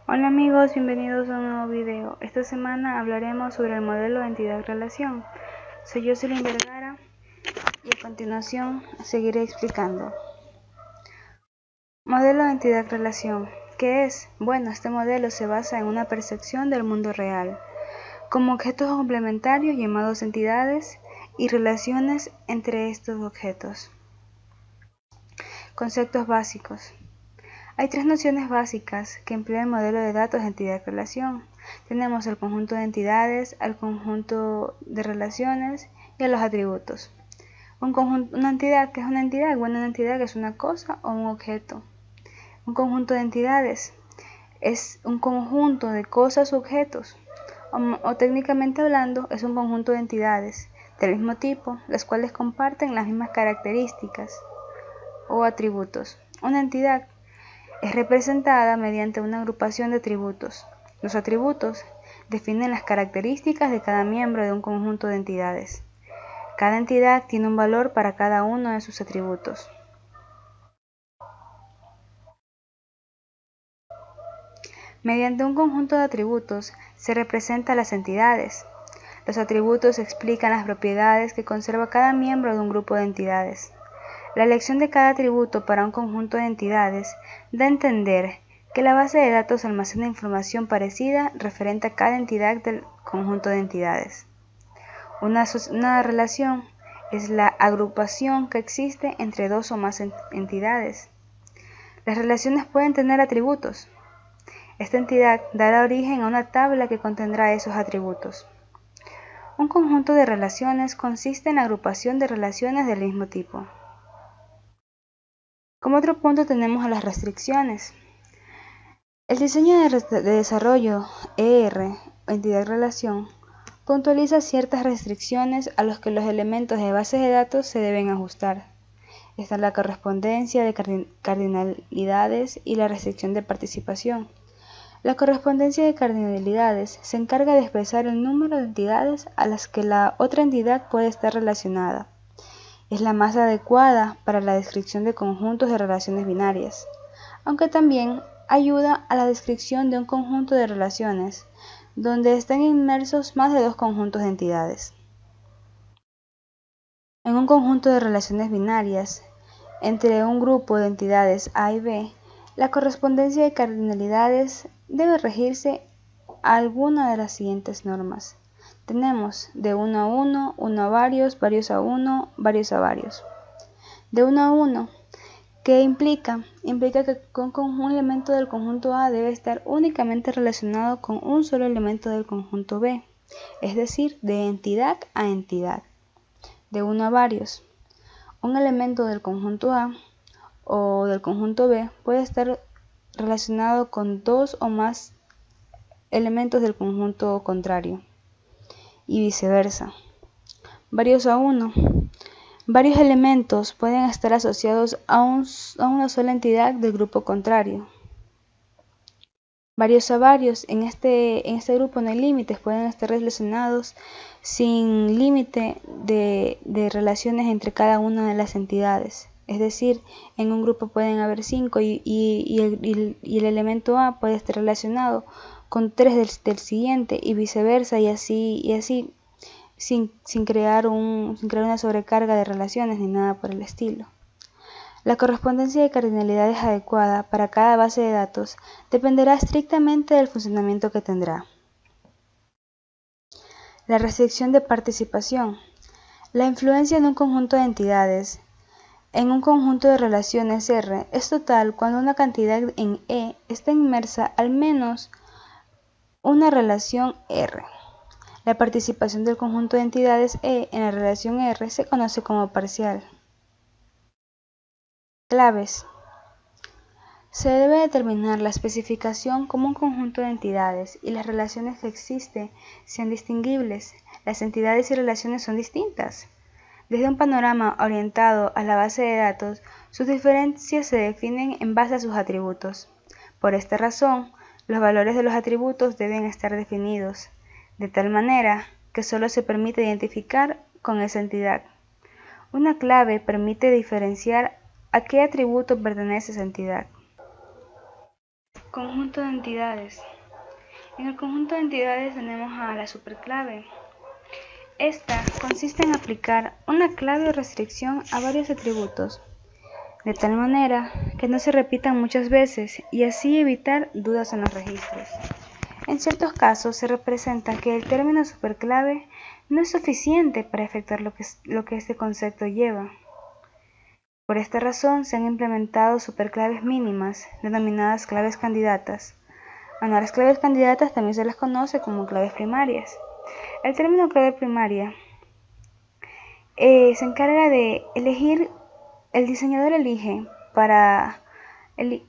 Hola amigos, bienvenidos a un nuevo video. Esta semana hablaremos sobre el modelo de entidad-relación. Soy Jocelyn Vergara y a continuación seguiré explicando. Modelo de entidad-relación. ¿Qué es? Bueno, este modelo se basa en una percepción del mundo real, como objetos complementarios llamados entidades y relaciones entre estos objetos. Conceptos básicos. Hay tres nociones básicas que emplea el modelo de datos de entidad-relación. Tenemos el conjunto de entidades, al conjunto de relaciones y a los atributos. Una entidad, ¿qué es una entidad? Bueno, una entidad es una cosa o un objeto. Un conjunto de entidades es un conjunto de cosas o objetos, o técnicamente hablando es un conjunto de entidades del mismo tipo, las cuales comparten las mismas características o atributos. Una entidad es representada mediante una agrupación de atributos. Los atributos definen las características de cada miembro de un conjunto de entidades. Cada entidad tiene un valor para cada uno de sus atributos. Mediante un conjunto de atributos se representan las entidades. Los atributos explican las propiedades que conserva cada miembro de un grupo de entidades. La elección de cada atributo para un conjunto de entidades da a entender que la base de datos almacena información parecida referente a cada entidad del conjunto de entidades. Una relación es la agrupación que existe entre dos o más entidades. Las relaciones pueden tener atributos. Esta entidad dará origen a una tabla que contendrá esos atributos. Un conjunto de relaciones consiste en la agrupación de relaciones del mismo tipo. Como otro punto tenemos a las restricciones. El diseño de desarrollo ER, entidad-relación, puntualiza ciertas restricciones a las que los elementos de bases de datos se deben ajustar. Está la correspondencia de cardinalidades y la restricción de participación. La correspondencia de cardinalidades se encarga de expresar el número de entidades a las que la otra entidad puede estar relacionada. Es la más adecuada para la descripción de conjuntos de relaciones binarias, aunque también ayuda a la descripción de un conjunto de relaciones, donde están inmersos más de dos conjuntos de entidades. En un conjunto de relaciones binarias, entre un grupo de entidades A y B, la correspondencia de cardinalidades debe regirse a alguna de las siguientes normas. Tenemos de 1 a 1, 1 a varios, varios a 1, varios a varios. De 1 a 1, ¿qué implica? Implica que un elemento del conjunto A debe estar únicamente relacionado con un solo elemento del conjunto B, es decir, de entidad a entidad. De 1 a varios, un elemento del conjunto A o del conjunto B puede estar relacionado con dos o más elementos del conjunto contrario, y viceversa. Varios a 1. Varios elementos pueden estar asociados a una sola entidad del grupo contrario. Varios a varios, en este grupo no hay límites, pueden estar relacionados sin límite de relaciones entre cada una de las entidades. Es decir, en un grupo pueden haber 5 y el elemento A puede estar relacionado con 3 del siguiente y viceversa, y así sin crear una sobrecarga de relaciones ni nada por el estilo. La correspondencia de cardinalidades adecuada para cada base de datos dependerá estrictamente del funcionamiento que tendrá. La restricción de participación. La influencia en un conjunto de entidades en un conjunto de relaciones R es total cuando una cantidad en E está inmersa al menos una relación R. La participación del conjunto de entidades E en la relación R se conoce como parcial. Claves. Se debe determinar la especificación como un conjunto de entidades y las relaciones que existen sean distinguibles. Las entidades y relaciones son distintas. Desde un panorama orientado a la base de datos, sus diferencias se definen en base a sus atributos. Por esta razón, los valores de los atributos deben estar definidos, de tal manera que solo se permite identificar con esa entidad. Una clave permite diferenciar a qué atributo pertenece esa entidad. Conjunto de entidades. En el conjunto de entidades tenemos a la superclave. Esta consiste en aplicar una clave o restricción a varios atributos, de tal manera que no se repitan muchas veces y así evitar dudas en los registros. En ciertos casos se representa que el término superclave no es suficiente para efectuar lo que este concepto lleva. Por esta razón se han implementado superclaves mínimas, denominadas claves candidatas. A las claves candidatas también se las conoce como claves primarias. El término clave primaria se encarga de elegir, el diseñador elige para el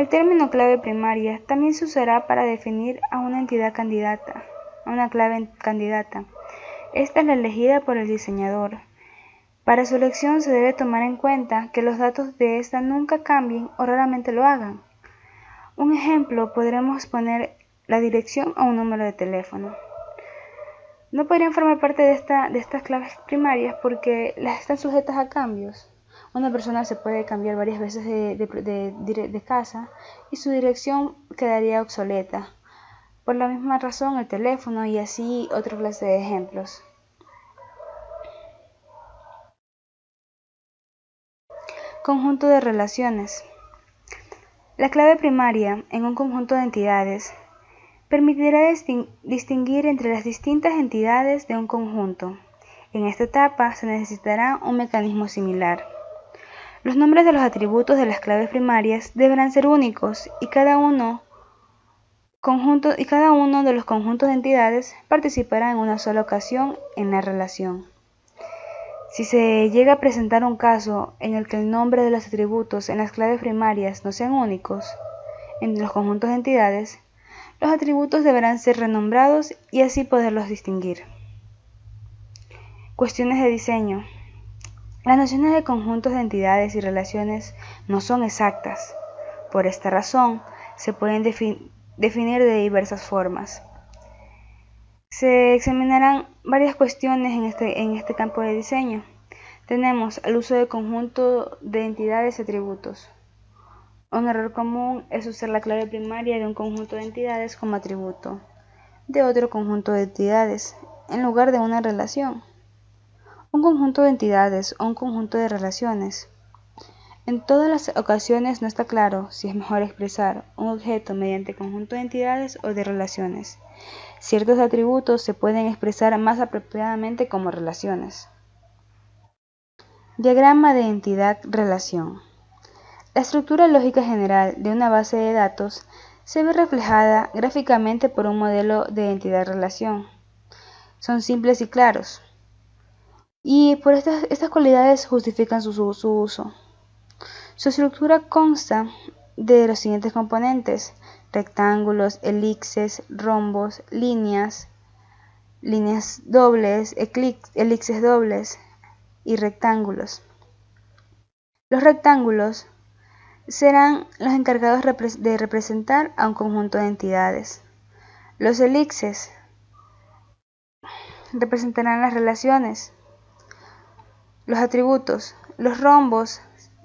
término clave primaria también se usará para definir a una entidad candidata, a una clave candidata. Esta es la elegida por el diseñador. Para su elección se debe tomar en cuenta que los datos de esta nunca cambien o raramente lo hagan. Un ejemplo, podremos poner la dirección o un número de teléfono. No podrían formar parte de estas claves primarias porque las están sujetas a cambios. Una persona se puede cambiar varias veces de casa y su dirección quedaría obsoleta. Por la misma razón el teléfono y así otra clase de ejemplos. Conjunto de relaciones. La clave primaria en un conjunto de entidades permitirá distinguir entre las distintas entidades de un conjunto. En esta etapa se necesitará un mecanismo similar. Los nombres de los atributos de las claves primarias deberán ser únicos y cada uno de los conjuntos de entidades participará en una sola ocasión en la relación. Si se llega a presentar un caso en el que el nombre de los atributos en las claves primarias no sean únicos en los conjuntos de entidades, los atributos deberán ser renombrados y así poderlos distinguir. Cuestiones de diseño. Las nociones de conjuntos de entidades y relaciones no son exactas. Por esta razón, se pueden definir de diversas formas. Se examinarán varias cuestiones en este campo de diseño. Tenemos el uso de conjunto de entidades y atributos. Un error común es usar la clave primaria de un conjunto de entidades como atributo de otro conjunto de entidades en lugar de una relación. Un conjunto de entidades o un conjunto de relaciones. En todas las ocasiones no está claro si es mejor expresar un objeto mediante conjunto de entidades o de relaciones. Ciertos atributos se pueden expresar más apropiadamente como relaciones. Diagrama de entidad-relación. La estructura lógica general de una base de datos se ve reflejada gráficamente por un modelo de entidad-relación. Son simples y claros, y por estas cualidades justifican su uso. Su estructura consta de los siguientes componentes: rectángulos, elipses, rombos, líneas dobles, elipses dobles y rectángulos. Los rectángulos serán los encargados de representar a un conjunto de entidades. Los elipses representarán las relaciones, los atributos. Los rombos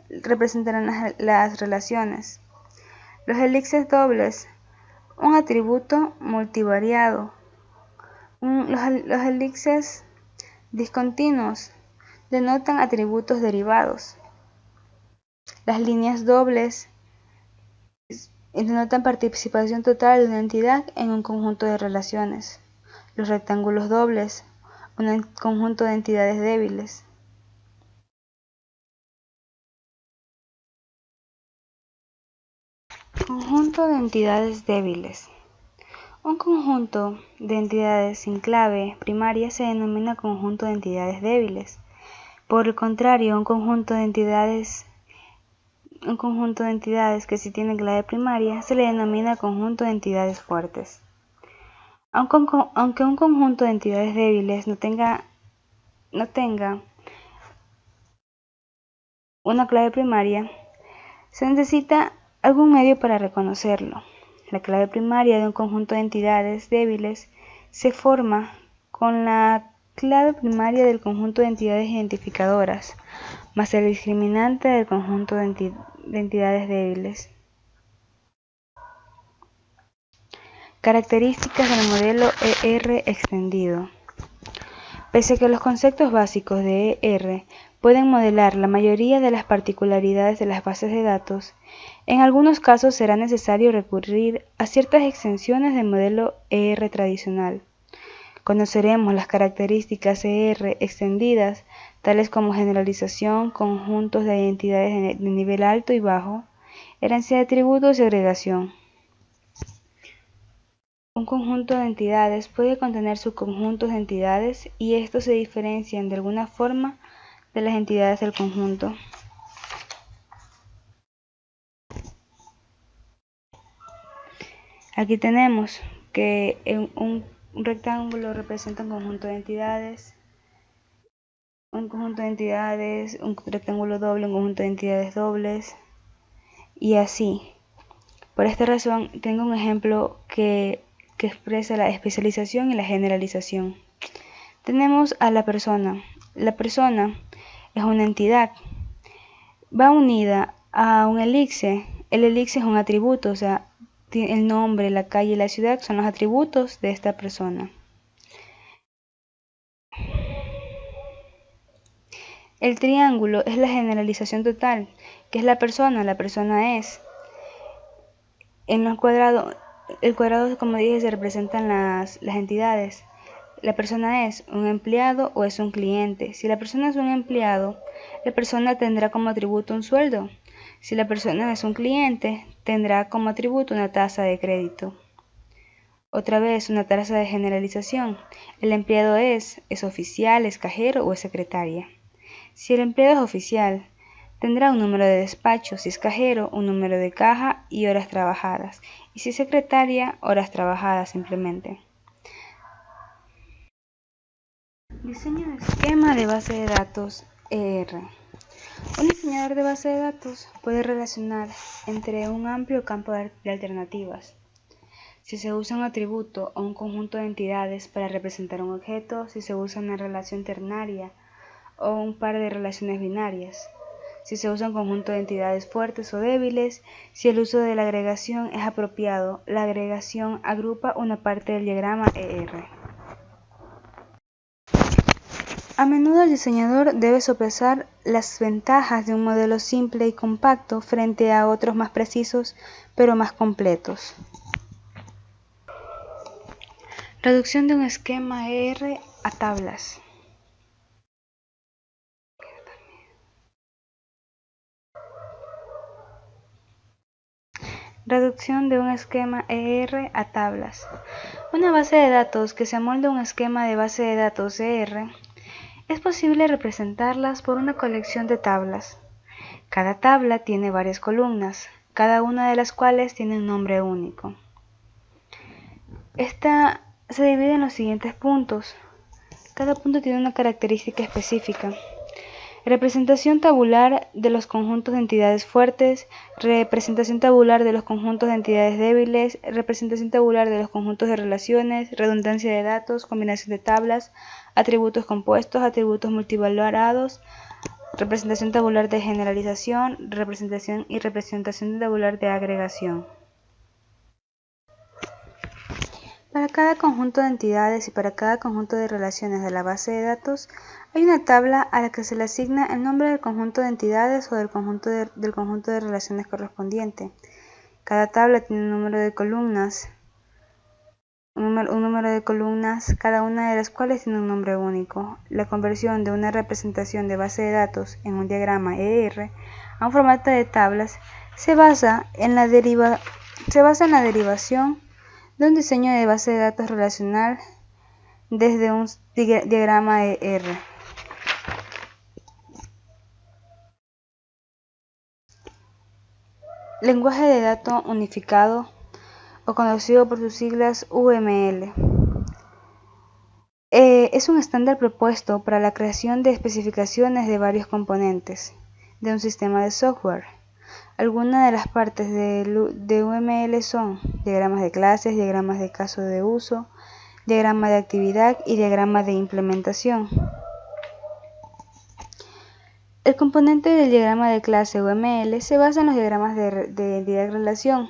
representarán las relaciones. Los elipses dobles, un atributo multivariado. Los elipses discontinuos denotan atributos derivados. Las líneas dobles denotan participación total de una entidad en un conjunto de relaciones. Los rectángulos dobles, un conjunto de entidades débiles. Conjunto de entidades débiles. Un conjunto de entidades sin clave primaria se denomina conjunto de entidades débiles. Por el contrario, un conjunto de entidades que sí tienen clave primaria se le denomina conjunto de entidades fuertes. Aunque un conjunto de entidades débiles no tenga una clave primaria, se necesita algún medio para reconocerlo. La clave primaria de un conjunto de entidades débiles se forma con la clave primaria del conjunto de entidades identificadoras, más el discriminante del conjunto de de entidades débiles. Características del modelo ER extendido. Pese a que los conceptos básicos de ER pueden modelar la mayoría de las particularidades de las bases de datos, en algunos casos será necesario recurrir a ciertas extensiones del modelo ER tradicional. Conoceremos las características ER extendidas, tales como generalización, conjuntos de identidades de nivel alto y bajo, herencia de atributos y agregación. Un conjunto de entidades puede contener subconjuntos de entidades y estos se diferencian de alguna forma de las entidades del conjunto. Aquí tenemos que un rectángulo representa un conjunto de entidades, un rectángulo doble, un conjunto de entidades dobles, y así. Por esta razón, tengo un ejemplo que expresa la especialización y la generalización. Tenemos a la persona. La persona es una entidad. Va unida a un elixir. El elixir es un atributo, o sea, el nombre, la calle y la ciudad son los atributos de esta persona. El triángulo es la generalización total, que es la persona. La persona es. En los cuadrados, el cuadrado, como dije, se representan las entidades. La persona es un empleado o es un cliente. Si la persona es un empleado, la persona tendrá como atributo un sueldo. Si la persona es un cliente, tendrá como atributo una tasa de crédito. Otra vez, una tasa de generalización. El empleado es oficial, es cajero o es secretaria. Si el empleado es oficial, tendrá un número de despacho. Si es cajero, un número de caja y horas trabajadas. Y si es secretaria, horas trabajadas simplemente. Diseño de esquema de base de datos ER. Un diseñador de base de datos puede relacionar entre un amplio campo de alternativas. Si se usa un atributo o un conjunto de entidades para representar un objeto, si se usa una relación ternaria o un par de relaciones binarias, si se usa un conjunto de entidades fuertes o débiles, si el uso de la agregación es apropiado, la agregación agrupa una parte del diagrama ER. A menudo el diseñador debe sopesar las ventajas de un modelo simple y compacto frente a otros más precisos pero más completos. Reducción de un esquema ER a tablas. Reducción de un esquema ER a tablas. Una base de datos que se amolda a un esquema de base de datos ER, es posible representarlas por una colección de tablas. Cada tabla tiene varias columnas, cada una de las cuales tiene un nombre único. Esta se divide en los siguientes puntos. Cada punto tiene una característica específica. Representación tabular de los conjuntos de entidades fuertes, representación tabular de los conjuntos de entidades débiles, representación tabular de los conjuntos de relaciones, redundancia de datos, combinación de tablas, atributos compuestos, atributos multivalorados, representación tabular de generalización, representación y representación tabular de agregación. Para cada conjunto de entidades y para cada conjunto de relaciones de la base de datos, hay una tabla a la que se le asigna el nombre del conjunto de entidades o del conjunto de relaciones correspondiente. Cada tabla tiene un número de columnas, cada una de las cuales tiene un nombre único. La conversión de una representación de base de datos en un diagrama ER a un formato de tablas se basa en la derivación de un diseño de base de datos relacional desde un diagrama ER. Lenguaje de datos unificado, o conocido por sus siglas UML. Es un estándar propuesto para la creación de especificaciones de varios componentes de un sistema de software. Algunas de las partes de UML son diagramas de clases, diagramas de caso de uso, diagrama de actividad y diagrama de implementación. El componente del diagrama de clase UML se basa en los diagramas de identidad-relación.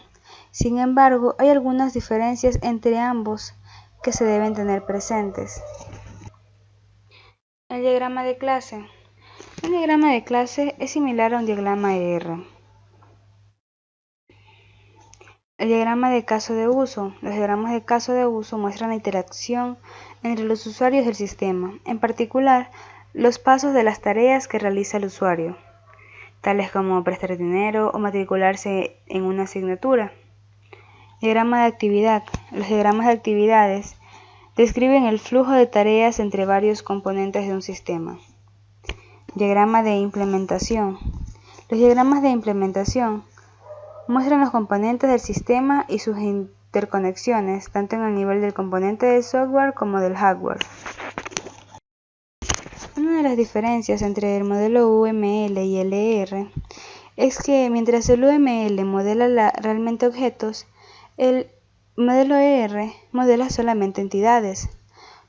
Sin embargo, hay algunas diferencias entre ambos que se deben tener presentes. El diagrama de clase. Un diagrama de clase es similar a un diagrama de R. El diagrama de caso de uso. Los diagramas de caso de uso muestran la interacción entre los usuarios del sistema, en particular, los pasos de las tareas que realiza el usuario, tales como prestar dinero o matricularse en una asignatura. Diagrama de actividad. Los diagramas de actividades describen el flujo de tareas entre varios componentes de un sistema. Diagrama de implementación. Los diagramas de implementación muestran los componentes del sistema y sus interconexiones, tanto en el nivel del componente del software como del hardware. Una de las diferencias entre el modelo UML y el ER es que mientras el UML modela realmente objetos, el modelo ER modela solamente entidades.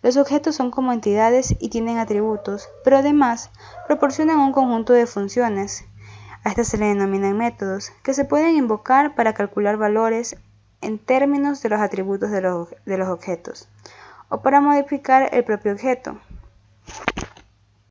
Los objetos son como entidades y tienen atributos, pero además proporcionan un conjunto de funciones. A estas se le denominan métodos, que se pueden invocar para calcular valores en términos de los atributos de los objetos, o para modificar el propio objeto.